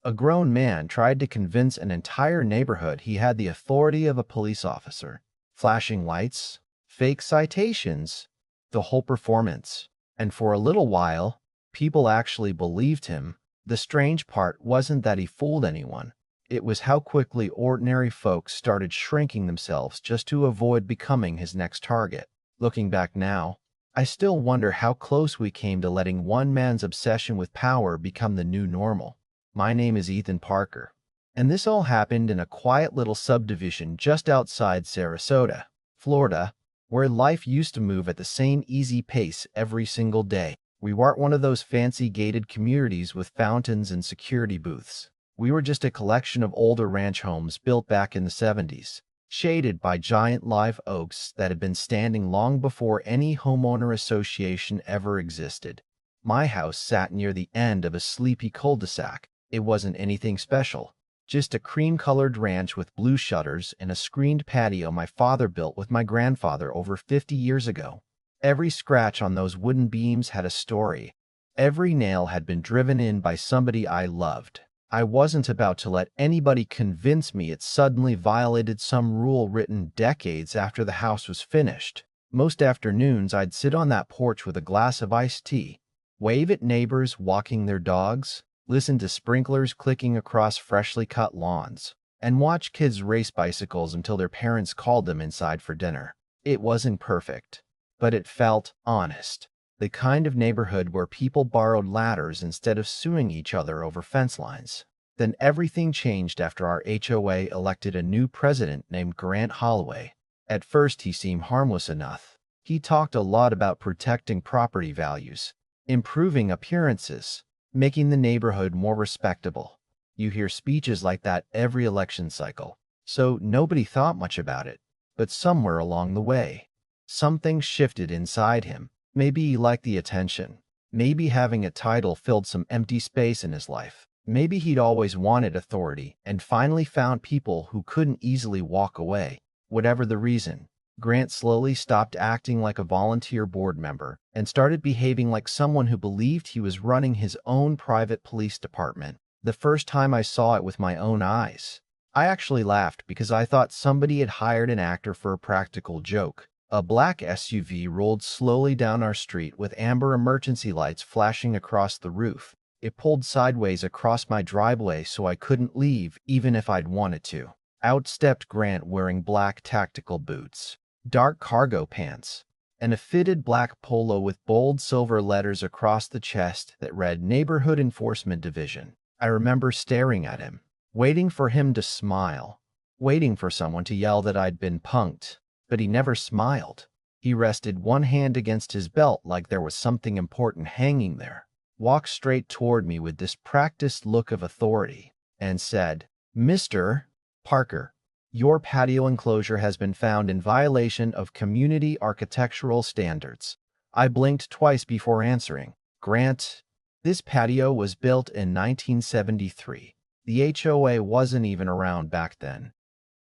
A grown man tried to convince an entire neighborhood he had the authority of a police officer. Flashing lights, fake citations, the whole performance. And for a little while, people actually believed him. The strange part wasn't that he fooled anyone. It was how quickly ordinary folks started shrinking themselves just to avoid becoming his next target. Looking back now, I still wonder how close we came to letting one man's obsession with power become the new normal. My name is Ethan Parker, and this all happened in a quiet little subdivision just outside Sarasota, Florida, where life used to move at the same easy pace every single day. We weren't one of those fancy gated communities with fountains and security booths. We were just a collection of older ranch homes built back in the 70s, shaded by giant live oaks that had been standing long before any homeowner association ever existed. My house sat near the end of a sleepy cul-de-sac. It wasn't anything special, just a cream-colored ranch with blue shutters and a screened patio my father built with my grandfather over 50 years ago. Every scratch on those wooden beams had a story. Every nail had been driven in by somebody I loved. I wasn't about to let anybody convince me it suddenly violated some rule written decades after the house was finished. Most afternoons, I'd sit on that porch with a glass of iced tea, wave at neighbors walking their dogs, listen to sprinklers clicking across freshly cut lawns, and watch kids race bicycles until their parents called them inside for dinner. It wasn't perfect, but it felt honest. The kind of neighborhood where people borrowed ladders instead of suing each other over fence lines. Then everything changed after our HOA elected a new president named Grant Holloway. At first, he seemed harmless enough. He talked a lot about protecting property values, improving appearances, making the neighborhood more respectable. You hear speeches like that every election cycle, so nobody thought much about it. But somewhere along the way, something shifted inside him. Maybe he liked the attention. Maybe having a title filled some empty space in his life. Maybe he'd always wanted authority and finally found people who couldn't easily walk away. Whatever the reason, Grant slowly stopped acting like a volunteer board member and started behaving like someone who believed he was running his own private police department. The first time I saw it with my own eyes, I actually laughed because I thought somebody had hired an actor for a practical joke. A black SUV rolled slowly down our street with amber emergency lights flashing across the roof. It pulled sideways across my driveway so I couldn't leave even if I'd wanted to. Out stepped Grant wearing black tactical boots, dark cargo pants, and a fitted black polo with bold silver letters across the chest that read Neighborhood Enforcement Division. I remember staring at him, waiting for him to smile, waiting for someone to yell that I'd been punked. But he never smiled. He rested one hand against his belt like there was something important hanging there, walked straight toward me with this practiced look of authority, and said, "Mr. Parker, your patio enclosure has been found in violation of community architectural standards." I blinked twice before answering. "Grant, this patio was built in 1973. The HOA wasn't even around back then."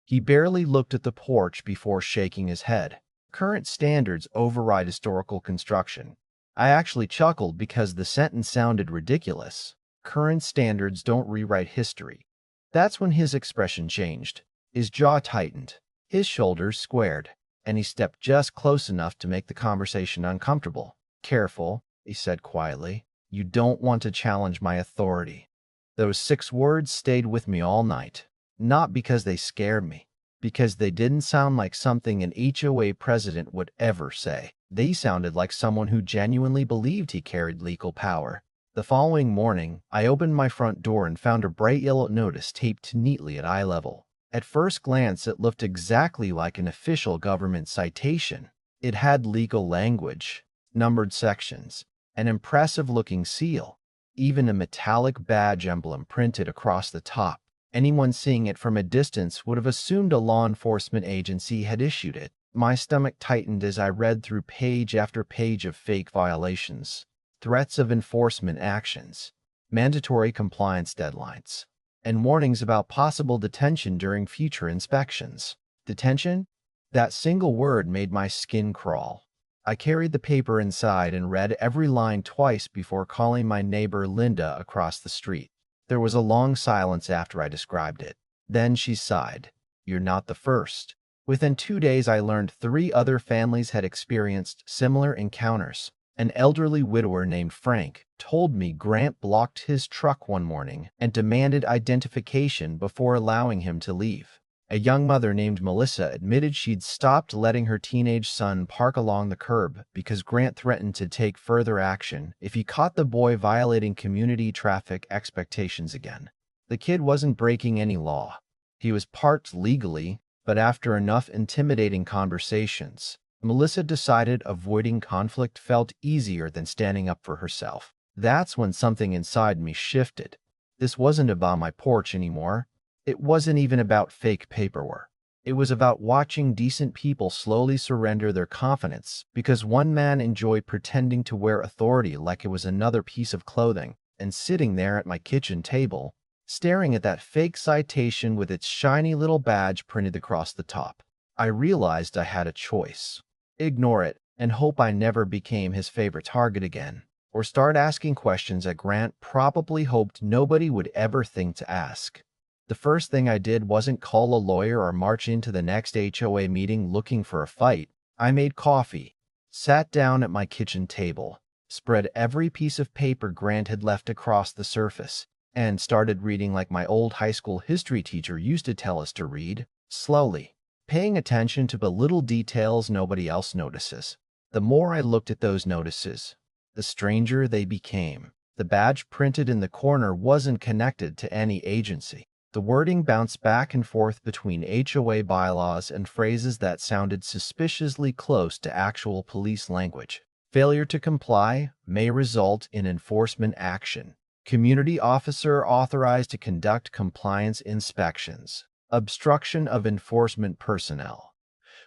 He barely looked at the porch before shaking his head. "Current standards override historical construction." I actually chuckled because the sentence sounded ridiculous. Current standards don't rewrite history. That's when his expression changed. His jaw tightened, his shoulders squared, and he stepped just close enough to make the conversation uncomfortable. "Careful," he said quietly. "You don't want to challenge my authority." Those 6 words stayed with me all night. Not because they scared me, because they didn't sound like something an HOA president would ever say. They sounded like someone who genuinely believed he carried legal power. The following morning, I opened my front door and found a bright yellow notice taped neatly at eye level. At first glance, it looked exactly like an official government citation. It had legal language, numbered sections, an impressive-looking seal, even a metallic badge emblem printed across the top. Anyone seeing it from a distance would have assumed a law enforcement agency had issued it. My stomach tightened as I read through page after page of fake violations, threats of enforcement actions, mandatory compliance deadlines, and warnings about possible detention during future inspections. Detention? That single word made my skin crawl. I carried the paper inside and read every line twice before calling my neighbor Linda across the street. There was a long silence after I described it. Then she sighed. You're not the first. Within 2 days, I learned 3 other families had experienced similar encounters. An elderly widower named Frank told me Grant blocked his truck one morning and demanded identification before allowing him to leave. A young mother named Melissa admitted she'd stopped letting her teenage son park along the curb because Grant threatened to take further action if he caught the boy violating community traffic expectations again. The kid wasn't breaking any law. He was parked legally, but after enough intimidating conversations, Melissa decided avoiding conflict felt easier than standing up for herself. That's when something inside me shifted. This wasn't about my porch anymore. It wasn't even about fake paperwork. It was about watching decent people slowly surrender their confidence because one man enjoyed pretending to wear authority like it was another piece of clothing, and sitting there at my kitchen table, staring at that fake citation with its shiny little badge printed across the top. I realized I had a choice. Ignore it and hope I never became his favorite target again, or start asking questions that Grant probably hoped nobody would ever think to ask. The first thing I did wasn't call a lawyer or march into the next HOA meeting looking for a fight. I made coffee, sat down at my kitchen table, spread every piece of paper Grant had left across the surface, and started reading like my old high school history teacher used to tell us to read, slowly, paying attention to the little details nobody else notices. The more I looked at those notices, the stranger they became. The badge printed in the corner wasn't connected to any agency. The wording bounced back and forth between HOA bylaws and phrases that sounded suspiciously close to actual police language. Failure to comply may result in enforcement action. Community officer authorized to conduct compliance inspections. Obstruction of enforcement personnel.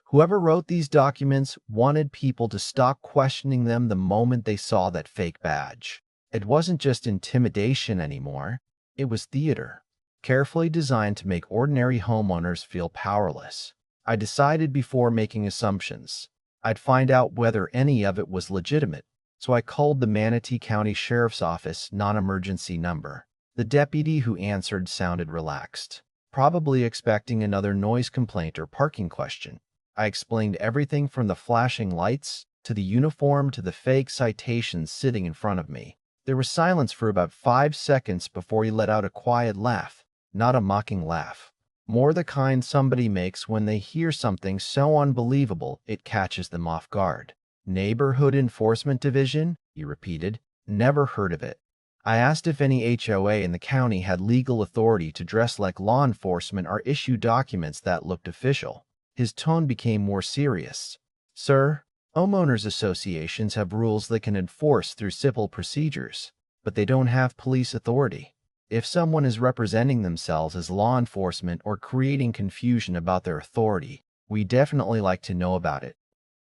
Whoever wrote these documents wanted people to stop questioning them the moment they saw that fake badge. It wasn't just intimidation anymore. It was theater, carefully designed to make ordinary homeowners feel powerless. I decided before making assumptions. I'd find out whether any of it was legitimate, so I called the Manatee County Sheriff's Office non-emergency number. The deputy who answered sounded relaxed, probably expecting another noise complaint or parking question. I explained everything from the flashing lights to the uniform to the fake citations sitting in front of me. There was silence for about 5 seconds before he let out a quiet laugh. Not a mocking laugh. More the kind somebody makes when they hear something so unbelievable it catches them off guard. Neighborhood Enforcement Division? He repeated. Never heard of it. I asked if any HOA in the county had legal authority to dress like law enforcement or issue documents that looked official. His tone became more serious. Sir, homeowners associations have rules they can enforce through civil procedures, but they don't have police authority. If someone is representing themselves as law enforcement or creating confusion about their authority, we definitely like to know about it.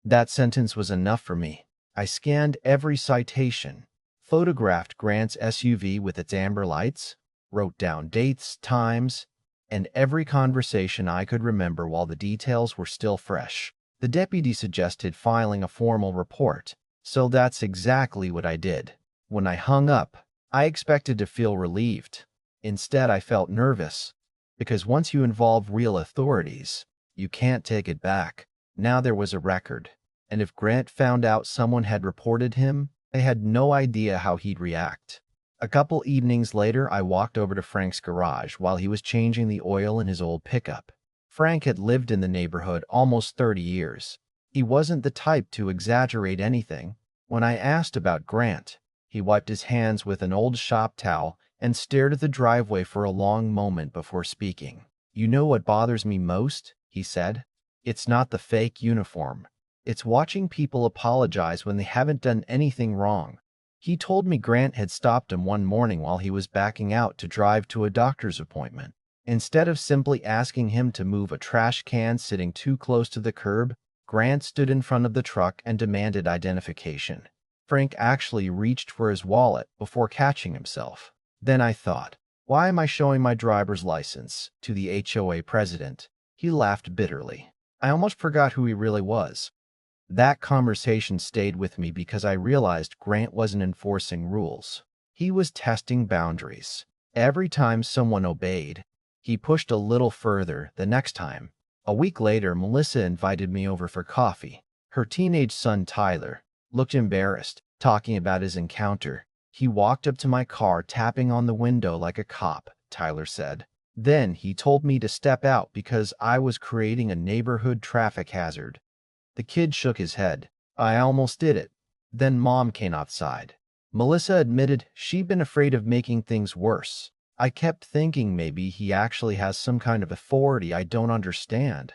That sentence was enough for me. I scanned every citation, photographed Grant's SUV with its amber lights, wrote down dates, times, and every conversation I could remember while the details were still fresh. The deputy suggested filing a formal report, so that's exactly what I did. When I hung up, I expected to feel relieved. Instead, I felt nervous, because once you involve real authorities, you can't take it back. Now there was a record, and if Grant found out someone had reported him, they had no idea how he'd react. A couple evenings later, I walked over to Frank's garage while he was changing the oil in his old pickup. Frank had lived in the neighborhood almost 30 years. He wasn't the type to exaggerate anything. When I asked about Grant, he wiped his hands with an old shop towel and stared at the driveway for a long moment before speaking. You know what bothers me most? He said. It's not the fake uniform. It's watching people apologize when they haven't done anything wrong. He told me Grant had stopped him one morning while he was backing out to drive to a doctor's appointment. Instead of simply asking him to move a trash can sitting too close to the curb, Grant stood in front of the truck and demanded identification. Frank actually reached for his wallet before catching himself. Then I thought, why am I showing my driver's license to the HOA president? He laughed bitterly. I almost forgot who he really was. That conversation stayed with me because I realized Grant wasn't enforcing rules. He was testing boundaries. Every time someone obeyed, he pushed a little further the next time. A week later, Melissa invited me over for coffee. Her teenage son, Tyler, looked embarrassed, talking about his encounter. He walked up to my car, tapping on the window like a cop, Tyler said. Then he told me to step out because I was creating a neighborhood traffic hazard. The kid shook his head. I almost did it. Then Mom came outside. Melissa admitted she'd been afraid of making things worse. I kept thinking maybe he actually has some kind of authority I don't understand.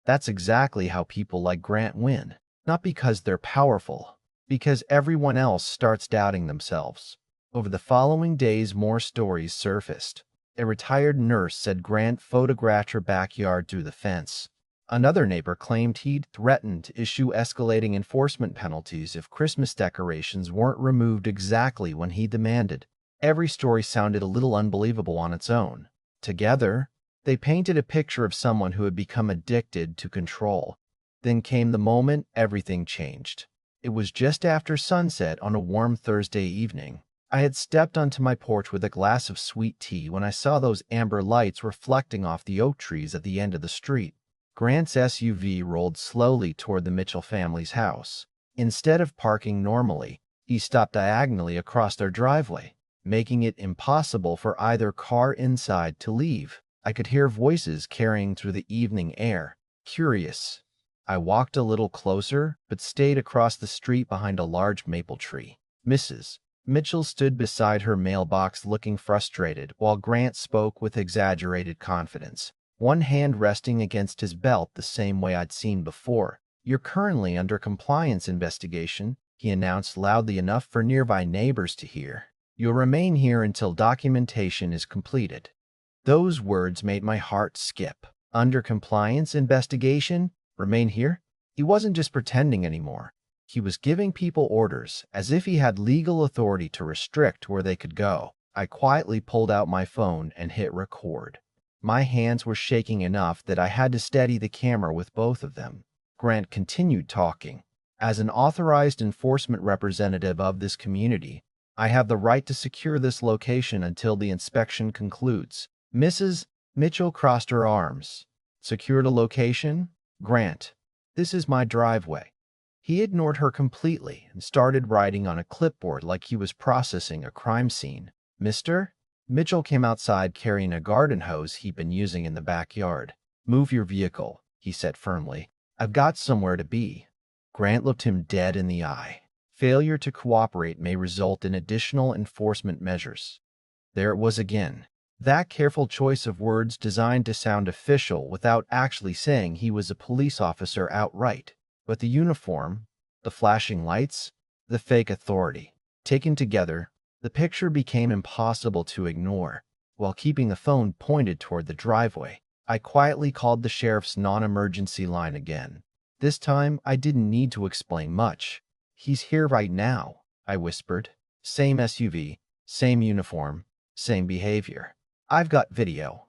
That's exactly how people like Grant win. Not because they're powerful, because everyone else starts doubting themselves. Over the following days, more stories surfaced. A retired nurse said Grant photographed her backyard through the fence. Another neighbor claimed he'd threatened to issue escalating enforcement penalties if Christmas decorations weren't removed exactly when he demanded. Every story sounded a little unbelievable on its own. Together, they painted a picture of someone who had become addicted to control. Then came the moment everything changed. It was just after sunset on a warm Thursday evening. I had stepped onto my porch with a glass of sweet tea when I saw those amber lights reflecting off the oak trees at the end of the street. Grant's SUV rolled slowly toward the Mitchell family's house. Instead of parking normally, he stopped diagonally across their driveway, making it impossible for either car inside to leave. I could hear voices carrying through the evening air. Curious. I walked a little closer, but stayed across the street behind a large maple tree. Mrs. Mitchell stood beside her mailbox looking frustrated, while Grant spoke with exaggerated confidence, one hand resting against his belt the same way I'd seen before. You're currently under compliance investigation, he announced loudly enough for nearby neighbors to hear. You'll remain here until documentation is completed. Those words made my heart skip. Under compliance investigation? Remain here? He wasn't just pretending anymore. He was giving people orders, as if he had legal authority to restrict where they could go. I quietly pulled out my phone and hit record. My hands were shaking enough that I had to steady the camera with both of them. Grant continued talking. As an authorized enforcement representative of this community, I have the right to secure this location until the inspection concludes. Mrs. Mitchell crossed her arms. Secured a location? Grant, this is my driveway. He ignored her completely and started writing on a clipboard like he was processing a crime scene. Mister? Mitchell came outside carrying a garden hose he'd been using in the backyard. Move your vehicle, he said firmly. I've got somewhere to be. Grant looked him dead in the eye. Failure to cooperate may result in additional enforcement measures. There it was again. That careful choice of words designed to sound official without actually saying he was a police officer outright. But the uniform, the flashing lights, the fake authority, taken together, the picture became impossible to ignore. While keeping the phone pointed toward the driveway, I quietly called the sheriff's non-emergency line again. This time, I didn't need to explain much. He's here right now, I whispered. Same SUV, same uniform, same behavior. I've got video.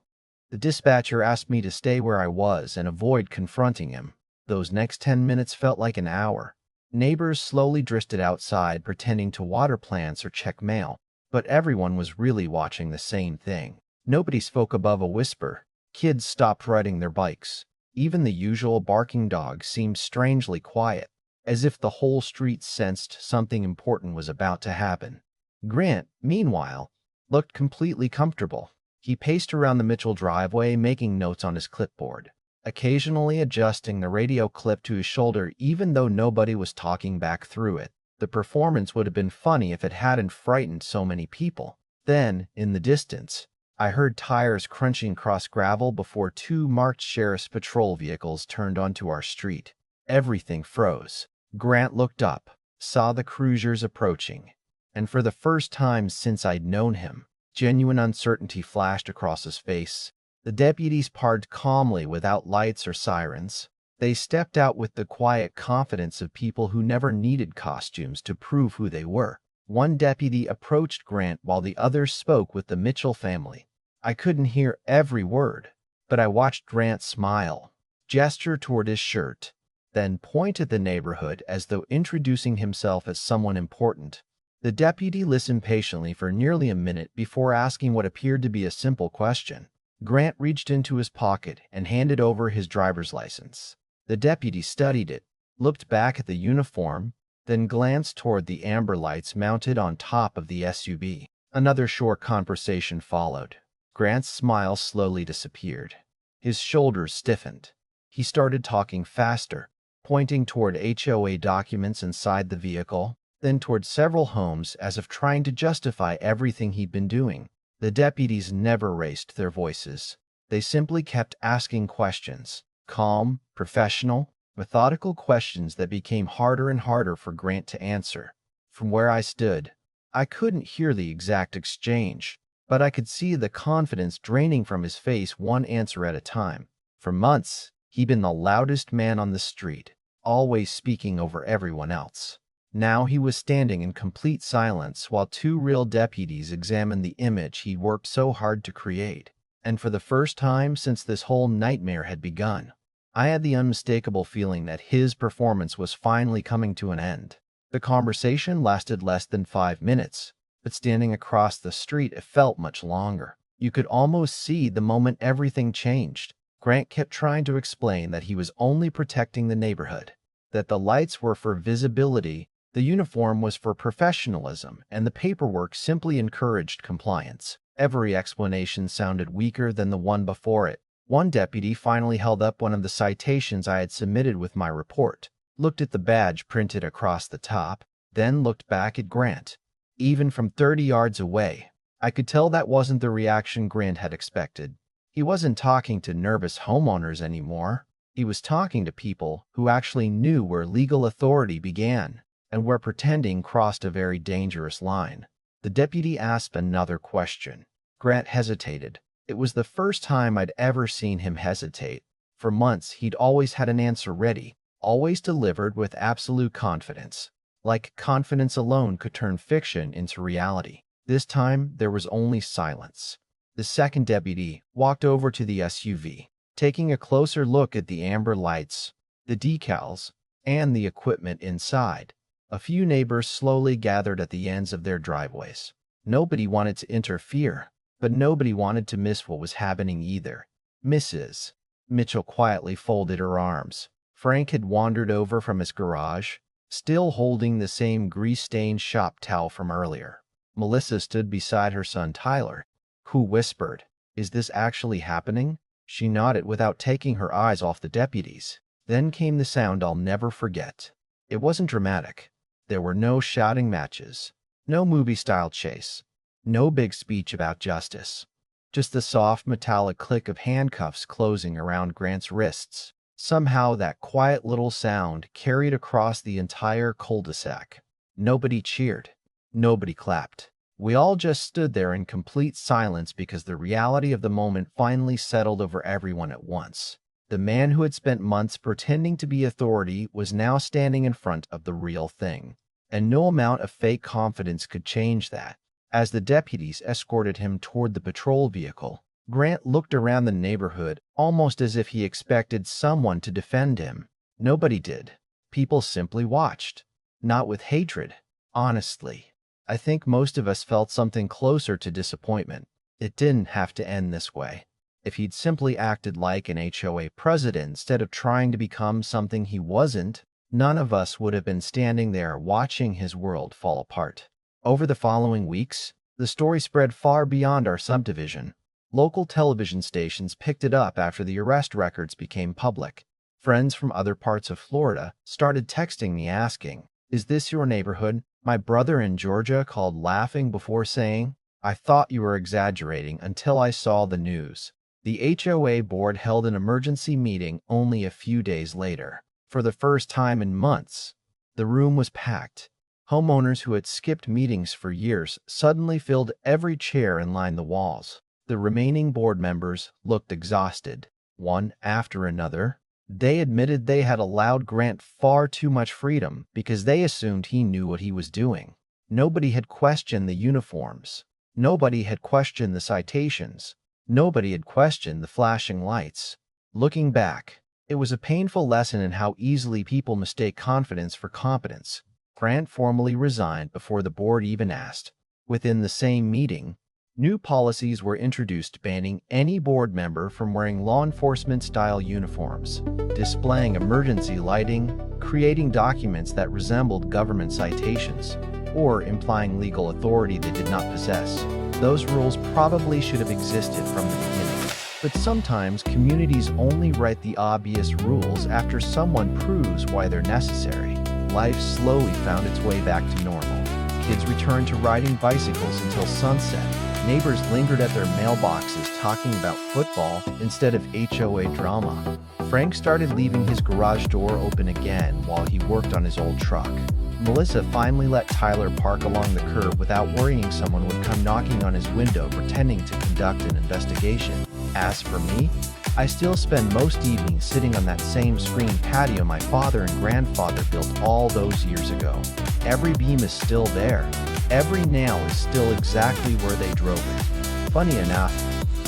The dispatcher asked me to stay where I was and avoid confronting him. Those next 10 minutes felt like an hour. Neighbors slowly drifted outside, pretending to water plants or check mail, but everyone was really watching the same thing. Nobody spoke above a whisper. Kids stopped riding their bikes. Even the usual barking dogs seemed strangely quiet, as if the whole street sensed something important was about to happen. Grant, meanwhile, looked completely comfortable. He paced around the Mitchell driveway, making notes on his clipboard, occasionally adjusting the radio clip to his shoulder even though nobody was talking back through it. The performance would have been funny if it hadn't frightened so many people. Then, in the distance, I heard tires crunching across gravel before two marked sheriff's patrol vehicles turned onto our street. Everything froze. Grant looked up, saw the cruisers approaching, and for the first time since I'd known him, genuine uncertainty flashed across his face. The deputies parked calmly without lights or sirens. They stepped out with the quiet confidence of people who never needed costumes to prove who they were. One deputy approached Grant while the others spoke with the Mitchell family. I couldn't hear every word, but I watched Grant smile, gesture toward his shirt, then point at the neighborhood as though introducing himself as someone important. The deputy listened patiently for nearly a minute before asking what appeared to be a simple question. Grant reached into his pocket and handed over his driver's license. The deputy studied it, looked back at the uniform, then glanced toward the amber lights mounted on top of the SUV. Another short conversation followed. Grant's smile slowly disappeared. His shoulders stiffened. He started talking faster, pointing toward HOA documents inside the vehicle, then toward several homes as if trying to justify everything he'd been doing. The deputies never raised their voices. They simply kept asking questions, calm, professional, methodical questions that became harder and harder for Grant to answer. From where I stood, I couldn't hear the exact exchange, but I could see the confidence draining from his face one answer at a time. For months, he'd been the loudest man on the street, always speaking over everyone else. Now he was standing in complete silence while two real deputies examined the image he'd worked so hard to create. And for the first time since this whole nightmare had begun, I had the unmistakable feeling that his performance was finally coming to an end. The conversation lasted less than 5 minutes, but standing across the street it felt much longer. You could almost see the moment everything changed. Grant kept trying to explain that he was only protecting the neighborhood, that the lights were for visibility, the uniform was for professionalism, and the paperwork simply encouraged compliance. Every explanation sounded weaker than the one before it. One deputy finally held up one of the citations I had submitted with my report, looked at the badge printed across the top, then looked back at Grant. Even from 30 yards away, I could tell that wasn't the reaction Grant had expected. He wasn't talking to nervous homeowners anymore. He was talking to people who actually knew where legal authority began and where pretending crossed a very dangerous line. The deputy asked another question. Grant hesitated. It was the first time I'd ever seen him hesitate. For months, he'd always had an answer ready, always delivered with absolute confidence. Like confidence alone could turn fiction into reality. This time, there was only silence. The second deputy walked over to the SUV, taking a closer look at the amber lights, the decals, and the equipment inside. A few neighbors slowly gathered at the ends of their driveways. Nobody wanted to interfere, but nobody wanted to miss what was happening either. Mrs. Mitchell quietly folded her arms. Frank had wandered over from his garage, still holding the same grease-stained shop towel from earlier. Melissa stood beside her son Tyler, who whispered, "Is this actually happening?" She nodded without taking her eyes off the deputies. Then came the sound I'll never forget. It wasn't dramatic. There were no shouting matches, no movie-style chase, no big speech about justice. Just the soft metallic click of handcuffs closing around Grant's wrists. Somehow that quiet little sound carried across the entire cul-de-sac. Nobody cheered. Nobody clapped. We all just stood there in complete silence because the reality of the moment finally settled over everyone at once. The man who had spent months pretending to be authority was now standing in front of the real thing, and no amount of fake confidence could change that. As the deputies escorted him toward the patrol vehicle, Grant looked around the neighborhood almost as if he expected someone to defend him. Nobody did. People simply watched. Not with hatred. Honestly, I think most of us felt something closer to disappointment. It didn't have to end this way. If he'd simply acted like an HOA president instead of trying to become something he wasn't, none of us would have been standing there watching his world fall apart. Over the following weeks, the story spread far beyond our subdivision. Local television stations picked it up after the arrest records became public. Friends from other parts of Florida started texting me asking, "Is this your neighborhood?" My brother in Georgia called laughing before saying, "I thought you were exaggerating until I saw the news." The HOA board held an emergency meeting only a few days later. For the first time in months, the room was packed. Homeowners who had skipped meetings for years suddenly filled every chair and lined the walls. The remaining board members looked exhausted, one after another. They admitted they had allowed Grant far too much freedom because they assumed he knew what he was doing. Nobody had questioned the uniforms. Nobody had questioned the citations. Nobody had questioned the flashing lights. Looking back, it was a painful lesson in how easily people mistake confidence for competence. Grant formally resigned before the board even asked. Within the same meeting, new policies were introduced banning any board member from wearing law enforcement-style uniforms, displaying emergency lighting, creating documents that resembled government citations, or implying legal authority they did not possess. Those rules probably should have existed from the beginning. But sometimes communities only write the obvious rules after someone proves why they're necessary. Life slowly found its way back to normal. Kids returned to riding bicycles until sunset. Neighbors lingered at their mailboxes talking about football instead of HOA drama. Frank started leaving his garage door open again while he worked on his old truck. Melissa finally let Tyler park along the curb without worrying someone would come knocking on his window pretending to conduct an investigation. As for me, I still spend most evenings sitting on that same screened patio my father and grandfather built all those years ago. Every beam is still there. Every nail is still exactly where they drove it. Funny enough,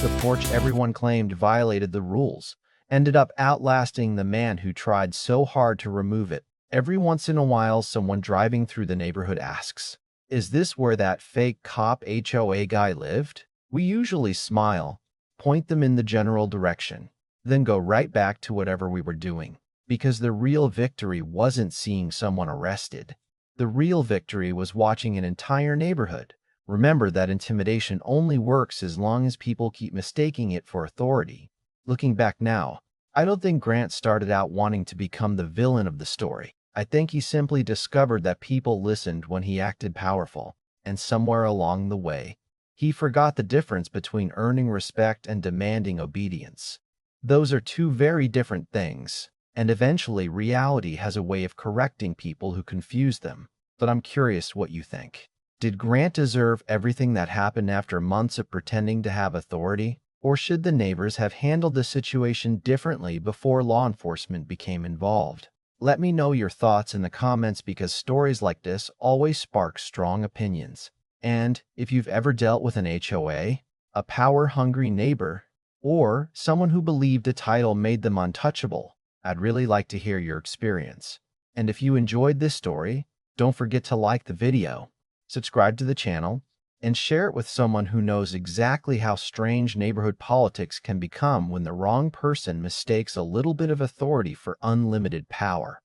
the porch everyone claimed violated the rules ended up outlasting the man who tried so hard to remove it. Every once in a while, someone driving through the neighborhood asks, "Is this where that fake cop HOA guy lived?" We usually smile, point them in the general direction, then go right back to whatever we were doing. Because the real victory wasn't seeing someone arrested. The real victory was watching an entire neighborhood. Remember that intimidation only works as long as people keep mistaking it for authority. Looking back now, I don't think Grant started out wanting to become the villain of the story. I think he simply discovered that people listened when he acted powerful, and somewhere along the way, he forgot the difference between earning respect and demanding obedience. Those are two very different things, and eventually reality has a way of correcting people who confuse them. But I'm curious what you think. Did Grant deserve everything that happened after months of pretending to have authority? Or should the neighbors have handled the situation differently before law enforcement became involved? Let me know your thoughts in the comments because stories like this always spark strong opinions. And if you've ever dealt with an HOA, a power-hungry neighbor, or someone who believed a title made them untouchable, I'd really like to hear your experience. And if you enjoyed this story, don't forget to like the video, subscribe to the channel, and share it with someone who knows exactly how strange neighborhood politics can become when the wrong person mistakes a little bit of authority for unlimited power.